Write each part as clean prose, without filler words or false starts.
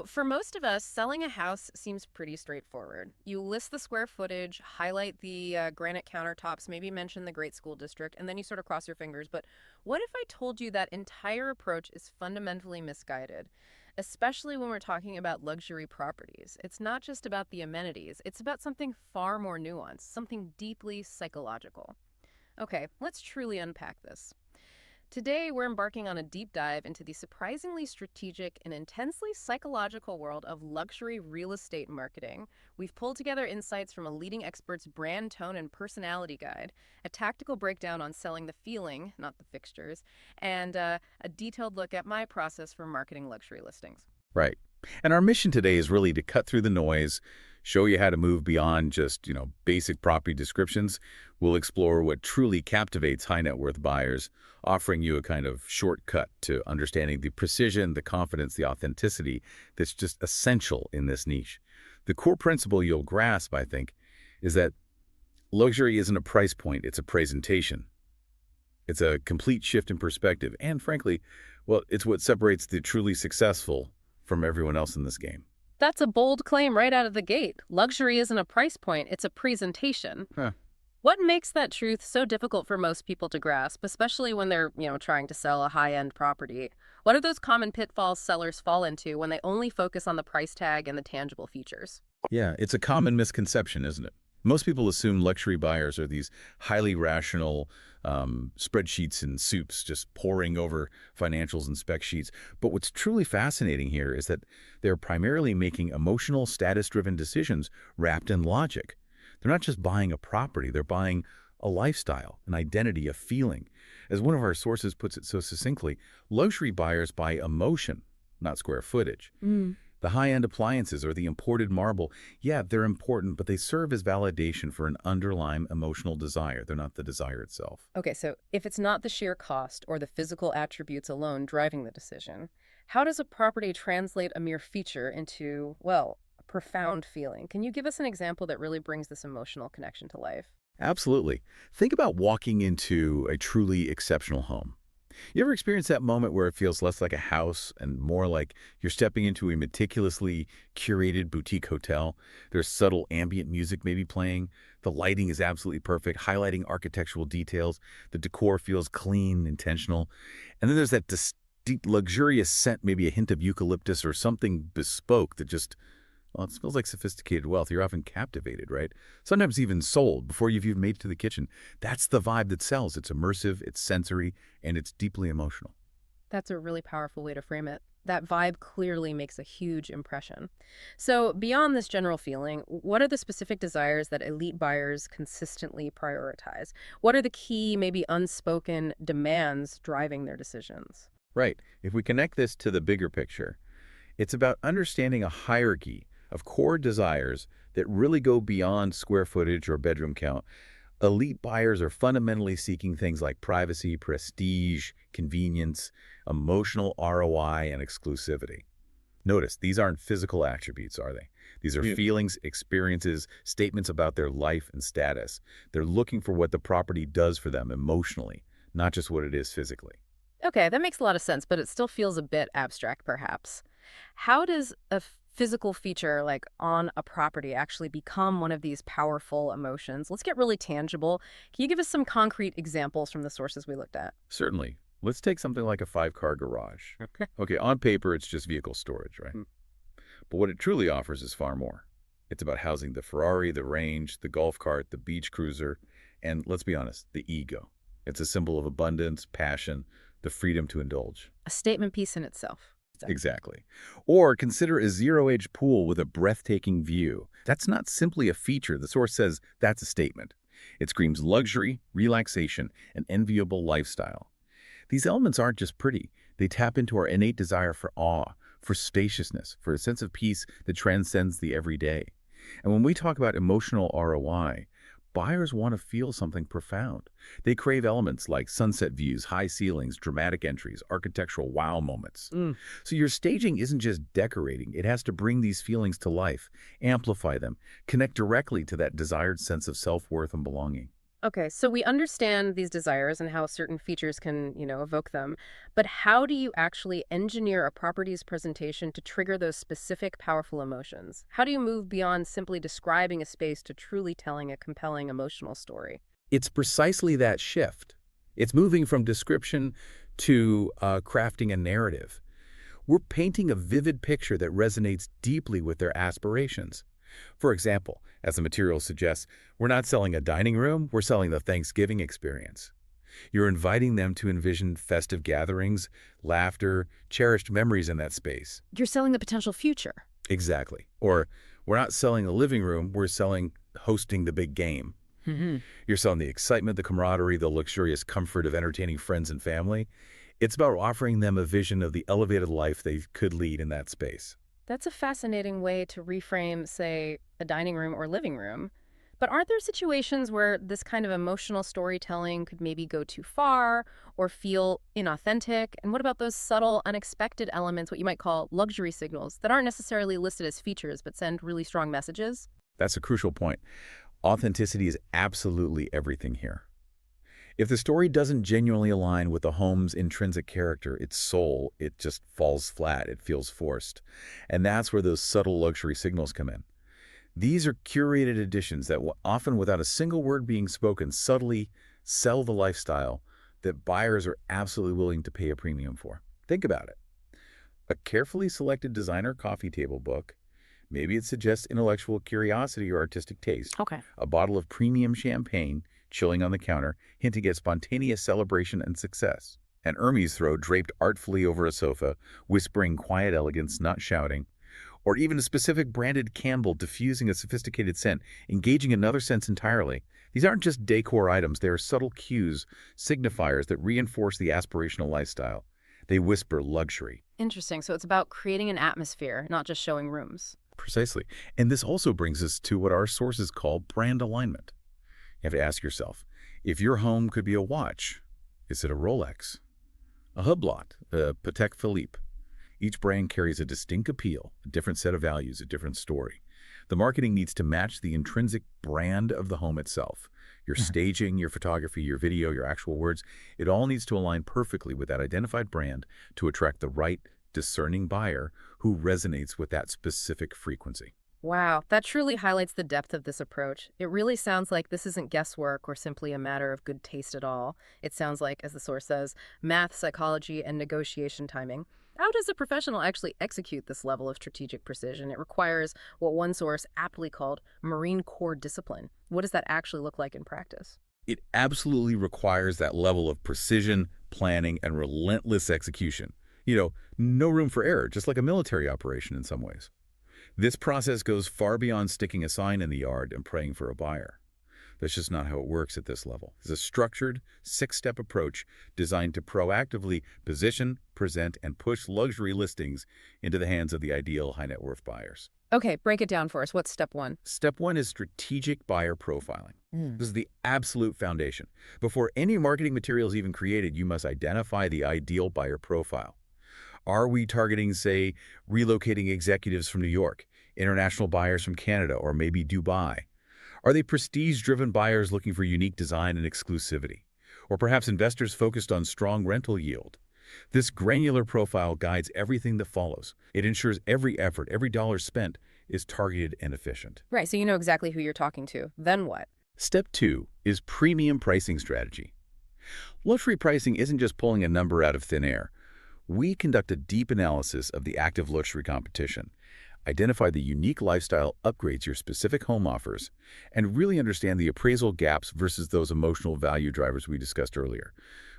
For most of us, selling a house seems pretty straightforward. You list the square footage, highlight the granite countertops, maybe mention the great school district, and then you sort of cross your fingers. But what if I told you that entire approach is fundamentally misguided? Especially when we're talking about luxury properties. It's not just about the amenities, it's about something far more nuanced, something deeply psychological. Okay, let's truly unpack this. Today, we're embarking on a deep dive into the surprisingly strategic and intensely psychological world of luxury real estate marketing. We've pulled together insights from a leading expert's brand tone and personality guide, a tactical breakdown on selling the feeling, not the fixtures, and a detailed look at my process for marketing luxury listings. Right. And our mission today is really to cut through the noise, show you how to move beyond just, basic property descriptions. We'll explore what truly captivates high net worth buyers, offering you a kind of shortcut to understanding the precision, the confidence, the authenticity that's just essential in this niche. The core principle you'll grasp, I think, is that luxury isn't a price point, it's a presentation. It's a complete shift in perspective. And frankly, well, it's what separates the truly successful from everyone else in this game. That's a bold claim right out of the gate. Luxury isn't a price point, it's a presentation. Huh. What makes that truth so difficult for most people to grasp, especially when they're, trying to sell a high-end property? What are those common pitfalls sellers fall into when they only focus on the price tag and the tangible features? Yeah, it's a common misconception, isn't it? Most people assume luxury buyers are these highly rational spreadsheets and soups just poring over financials and spec sheets. But what's truly fascinating here is that they're primarily making emotional, status-driven decisions wrapped in logic. They're not just buying a property, they're buying a lifestyle, an identity, a feeling. As one of our sources puts it so succinctly, luxury buyers buy emotion, not square footage. The high-end appliances or the imported marble, yeah, they're important, but they serve as validation for an underlying emotional desire. They're not the desire itself. Okay, so if it's not the sheer cost or the physical attributes alone driving the decision, how does a property translate a mere feature into, well, a profound feeling? Can you give us an example that really brings this emotional connection to life? Absolutely. Think about walking into a truly exceptional home. You ever experience that moment where it feels less like a house and more like you're stepping into a meticulously curated boutique hotel? There's subtle ambient music maybe playing. The lighting is absolutely perfect, highlighting architectural details. The decor feels clean, intentional. And then there's that distinct, luxurious scent, maybe a hint of eucalyptus or something bespoke that just, well, it smells like sophisticated wealth. You're often captivated, right? Sometimes even sold before you've even made it to the kitchen. That's the vibe that sells. It's immersive, it's sensory, and it's deeply emotional. That's a really powerful way to frame it. That vibe clearly makes a huge impression. So, beyond this general feeling, what are the specific desires that elite buyers consistently prioritize? What are the key, maybe unspoken demands driving their decisions? Right. If we connect this to the bigger picture, it's about understanding a hierarchy of core desires that really go beyond square footage or bedroom count. Elite buyers are fundamentally seeking things like privacy, prestige, convenience, emotional ROI, and exclusivity. Notice, these aren't physical attributes, are they? These are feelings, experiences, statements about their life and status. They're looking for what the property does for them emotionally, not just what it is physically. Okay, that makes a lot of sense, but it still feels a bit abstract, perhaps. How does a physical feature like on a property actually become one of these powerful emotions? Let's get really tangible. Can you give us some concrete examples from the sources we looked at? Certainly. Let's take something like a five-car garage. Okay, on paper, it's just vehicle storage, right? But what it truly offers is far more. It's about housing the Ferrari, the range, the golf cart, the beach cruiser, and let's be honest, the ego. It's a symbol of abundance, passion, the freedom to indulge. A statement piece in itself. Exactly. Or consider a zero-edge pool with a breathtaking view. That's not simply a feature. The source says that's a statement. It screams luxury, relaxation, and enviable lifestyle. These elements aren't just pretty. They tap into our innate desire for awe, for spaciousness, for a sense of peace that transcends the everyday. And when we talk about emotional ROI, buyers want to feel something profound. They crave elements like sunset views, high ceilings, dramatic entries, architectural wow moments. So your staging isn't just decorating. It has to bring these feelings to life, amplify them, connect directly to that desired sense of self-worth and belonging. Okay, so we understand these desires and how certain features can, evoke them. But how do you actually engineer a property's presentation to trigger those specific powerful emotions? How do you move beyond simply describing a space to truly telling a compelling emotional story? It's precisely that shift. It's moving from description to crafting a narrative. We're painting a vivid picture that resonates deeply with their aspirations. For example, as the material suggests, we're not selling a dining room, we're selling the Thanksgiving experience. You're inviting them to envision festive gatherings, laughter, cherished memories in that space. You're selling the potential future. Exactly. Or we're not selling a living room, we're selling hosting the big game. Hmm. You're selling the excitement, the camaraderie, the luxurious comfort of entertaining friends and family. It's about offering them a vision of the elevated life they could lead in that space. That's a fascinating way to reframe, say, a dining room or living room. But aren't there situations where this kind of emotional storytelling could maybe go too far or feel inauthentic? And what about those subtle, unexpected elements, what you might call luxury signals, that aren't necessarily listed as features but send really strong messages? That's a crucial point. Authenticity is absolutely everything here. If the story doesn't genuinely align with the home's intrinsic character, its soul, it just falls flat, it feels forced. And that's where those subtle luxury signals come in. These are curated additions that often without a single word being spoken subtly sell the lifestyle that buyers are absolutely willing to pay a premium for. Think about it. A carefully selected designer coffee table book, maybe it suggests intellectual curiosity or artistic taste. Okay. A bottle of premium champagne chilling on the counter, hinting at spontaneous celebration and success. An Hermes throw draped artfully over a sofa, whispering quiet elegance, not shouting. Or even a specific branded candle diffusing a sophisticated scent, engaging another sense entirely. These aren't just decor items, they are subtle cues, signifiers that reinforce the aspirational lifestyle. They whisper luxury. Interesting. So it's about creating an atmosphere, not just showing rooms. Precisely. And this also brings us to what our sources call brand alignment. You have to ask yourself, if your home could be a watch, is it a Rolex? A Hublot? A Patek Philippe? Each brand carries a distinct appeal, a different set of values, a different story. The marketing needs to match the intrinsic brand of the home itself. Your staging, your photography, your video, your actual words, it all needs to align perfectly with that identified brand to attract the right, discerning buyer who resonates with that specific frequency. Wow, that truly highlights the depth of this approach. It really sounds like this isn't guesswork or simply a matter of good taste at all. It sounds like, as the source says, math, psychology, and negotiation timing. How does a professional actually execute this level of strategic precision? It requires what one source aptly called Marine Corps discipline. What does that actually look like in practice? It absolutely requires that level of precision, planning, and relentless execution. No room for error, just like a military operation in some ways. This process goes far beyond sticking a sign in the yard and praying for a buyer. That's just not how it works at this level. It's a structured, six-step approach designed to proactively position, present, and push luxury listings into the hands of the ideal high-net-worth buyers. Okay, break it down for us. What's step one? Step one is strategic buyer profiling. Mm. This is the absolute foundation. Before any marketing material is even created, you must identify the ideal buyer profile. Are we targeting, say, relocating executives from New York, international buyers from Canada, or maybe Dubai? Are they prestige-driven buyers looking for unique design and exclusivity? Or perhaps investors focused on strong rental yield? This granular profile guides everything that follows. It ensures every effort, every dollar spent, is targeted and efficient. Right, so you know exactly who you're talking to. Then what? Step two is premium pricing strategy. Luxury pricing isn't just pulling a number out of thin air. We conduct a deep analysis of the active luxury competition, identify the unique lifestyle upgrades your specific home offers, and really understand the appraisal gaps versus those emotional value drivers we discussed earlier.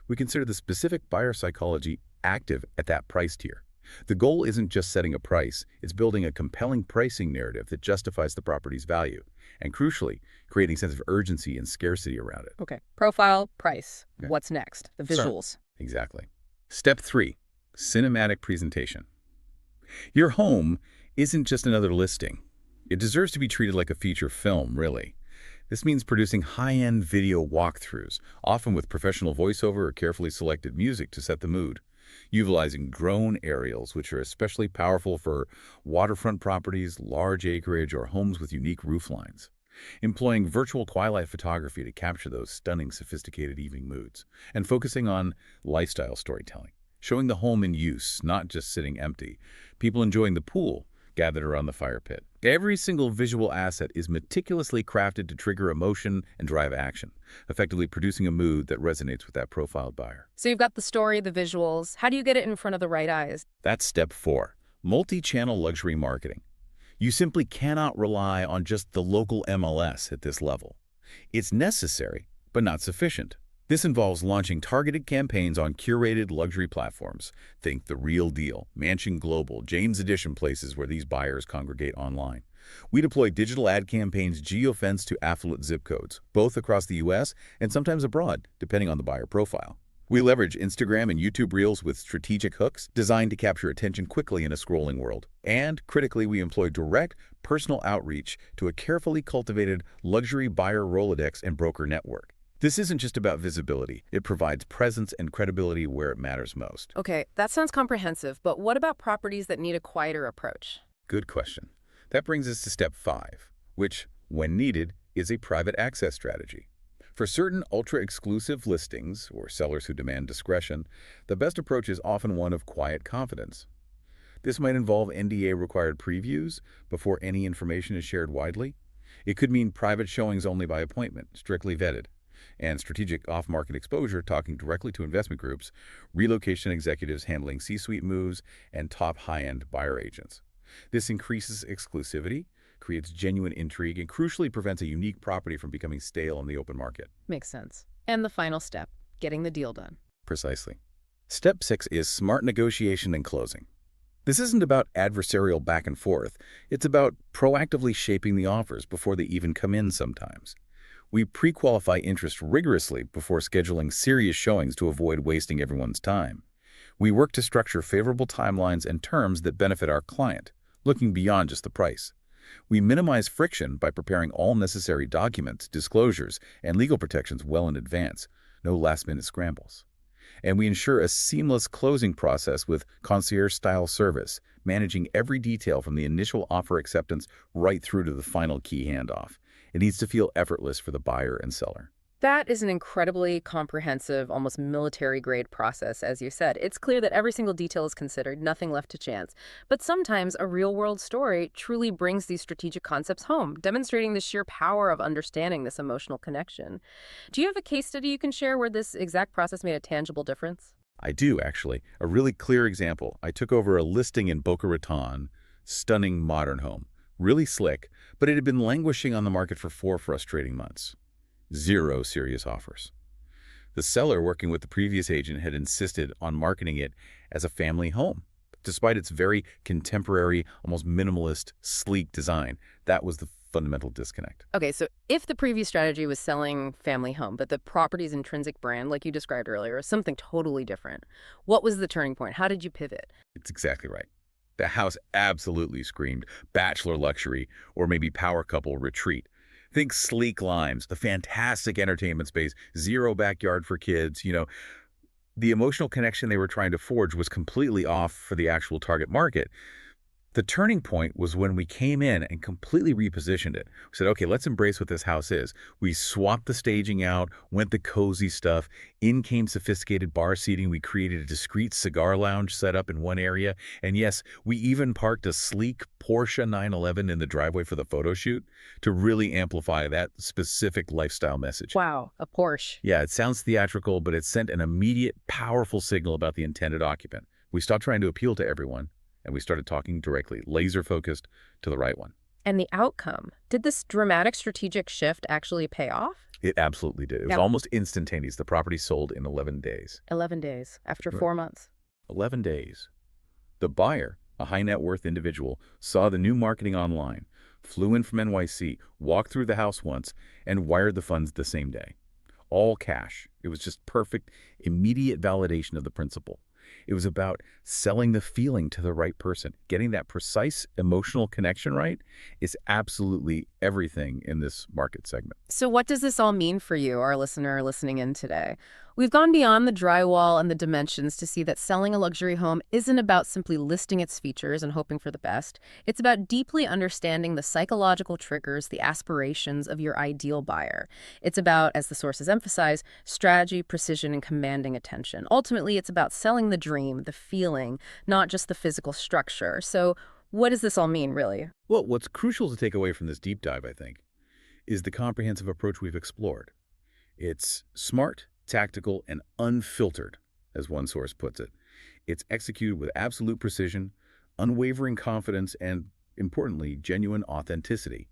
We consider the specific buyer psychology active at that price tier. The goal isn't just setting a price, it's building a compelling pricing narrative that justifies the property's value, and crucially, creating a sense of urgency and scarcity around it. Okay, profile, price. Okay. What's next? The Sure. visuals. Exactly. Step three, cinematic presentation. Your home isn't just another listing. It deserves to be treated like a feature film, really. This means producing high-end video walkthroughs, often with professional voiceover or carefully selected music to set the mood, utilizing drone aerials, which are especially powerful for waterfront properties, large acreage, or homes with unique roof lines. employing virtual twilight photography to capture those stunning, sophisticated evening moods, and focusing on lifestyle storytelling, showing the home in use, not just sitting empty, people enjoying the pool, gathered around the fire pit. Every single visual asset is meticulously crafted to trigger emotion and drive action, effectively producing a mood that resonates with that profiled buyer. So you've got the story, the visuals. How do you get it in front of the right eyes? That's step 4, multi-channel luxury marketing. You simply cannot rely on just the local MLS at this level. It's necessary, but not sufficient. This involves launching targeted campaigns on curated luxury platforms. Think The Real Deal, Mansion Global, James Edition, places where these buyers congregate online. We deploy digital ad campaigns geofenced to affluent zip codes, both across the U.S. and sometimes abroad, depending on the buyer profile. We leverage Instagram and YouTube Reels with strategic hooks designed to capture attention quickly in a scrolling world. And, critically, we employ direct, personal outreach to a carefully cultivated luxury buyer Rolodex and broker network. This isn't just about visibility. It provides presence and credibility where it matters most. Okay, that sounds comprehensive, but what about properties that need a quieter approach? Good question. That brings us to step 5, which, when needed, is a private access strategy. For certain ultra-exclusive listings, or sellers who demand discretion, the best approach is often one of quiet confidence. This might involve NDA-required previews before any information is shared widely. It could mean private showings only by appointment, strictly vetted, and strategic off-market exposure, talking directly to investment groups, relocation executives handling C-suite moves, and top high-end buyer agents. This increases exclusivity, creates genuine intrigue, and crucially prevents a unique property from becoming stale in the open market. Makes sense. And the final step, getting the deal done. Precisely. Step 6 is smart negotiation and closing. This isn't about adversarial back and forth. It's about proactively shaping the offers before they even come in sometimes. We pre-qualify interest rigorously before scheduling serious showings to avoid wasting everyone's time. We work to structure favorable timelines and terms that benefit our client, looking beyond just the price. We minimize friction by preparing all necessary documents, disclosures, and legal protections well in advance, no last-minute scrambles. And we ensure a seamless closing process with concierge-style service, managing every detail from the initial offer acceptance right through to the final key handoff. It needs to feel effortless for the buyer and seller. That is an incredibly comprehensive, almost military-grade process, as you said. It's clear that every single detail is considered, nothing left to chance. But sometimes a real-world story truly brings these strategic concepts home, demonstrating the sheer power of understanding this emotional connection. Do you have a case study you can share where this exact process made a tangible difference? I do, actually. A really clear example. I took over a listing in Boca Raton, stunning modern home. Really slick, but it had been languishing on the market for 4 frustrating months. 0 serious offers. The seller, working with the previous agent, had insisted on marketing it as a family home. Despite its very contemporary, almost minimalist, sleek design, that was the fundamental disconnect. Okay, so if the previous strategy was selling family home, but the property's intrinsic brand, like you described earlier, is something totally different, what was the turning point? How did you pivot? It's exactly right. The house absolutely screamed bachelor luxury or maybe power couple retreat. Think sleek limes, the fantastic entertainment space, 0 backyard for kids. The emotional connection they were trying to forge was completely off for the actual target market. The turning point was when we came in and completely repositioned it. We said, okay, let's embrace what this house is. We swapped the staging out, went the cozy stuff. In came sophisticated bar seating. We created a discreet cigar lounge setup in one area. And yes, we even parked a sleek Porsche 911 in the driveway for the photo shoot to really amplify that specific lifestyle message. Wow, a Porsche. Yeah, it sounds theatrical, but it sent an immediate, powerful signal about the intended occupant. We stopped trying to appeal to everyone, and we started talking directly, laser-focused, to the right one. And the outcome? Did this dramatic strategic shift actually pay off? It absolutely did. It was almost instantaneous. The property sold in 11 days. 11 days, after 4 months. 11 days. The buyer, a high-net-worth individual, saw the new marketing online, flew in from NYC, walked through the house once, and wired the funds the same day. All cash. It was just perfect, immediate validation of the principle. It was about selling the feeling to the right person. Getting that precise emotional connection right is absolutely everything in this market segment. So what does this all mean for you, our listener listening in today? We've gone beyond the drywall and the dimensions to see that selling a luxury home isn't about simply listing its features and hoping for the best. It's about deeply understanding the psychological triggers, the aspirations of your ideal buyer. It's about, as the sources emphasize, strategy, precision, and commanding attention. Ultimately, it's about selling the dream, the feeling, not just the physical structure. So, what does this all mean, really? Well, what's crucial to take away from this deep dive, I think, is the comprehensive approach we've explored. It's smart, tactical, and unfiltered, as one source puts it. It's executed with absolute precision, unwavering confidence, and, importantly, genuine authenticity.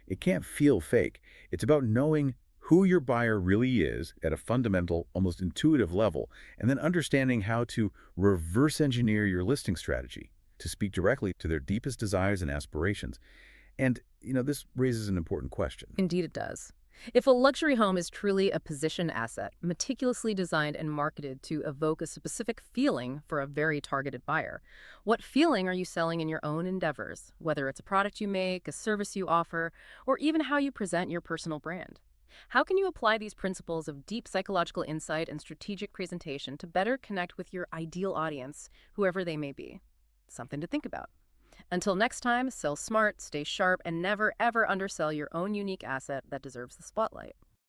It can't feel fake. It's about knowing who your buyer really is at a fundamental, almost intuitive level, and then understanding how to reverse engineer your listing strategy to speak directly to their deepest desires and aspirations. And, this raises an important question. Indeed, it does. If a luxury home is truly a position asset, meticulously designed and marketed to evoke a specific feeling for a very targeted buyer, what feeling are you selling in your own endeavors, whether it's a product you make, a service you offer, or even how you present your personal brand? How can you apply these principles of deep psychological insight and strategic presentation to better connect with your ideal audience, whoever they may be? Something to think about. Until next time, sell smart, stay sharp, and never ever undersell your own unique asset that deserves the spotlight.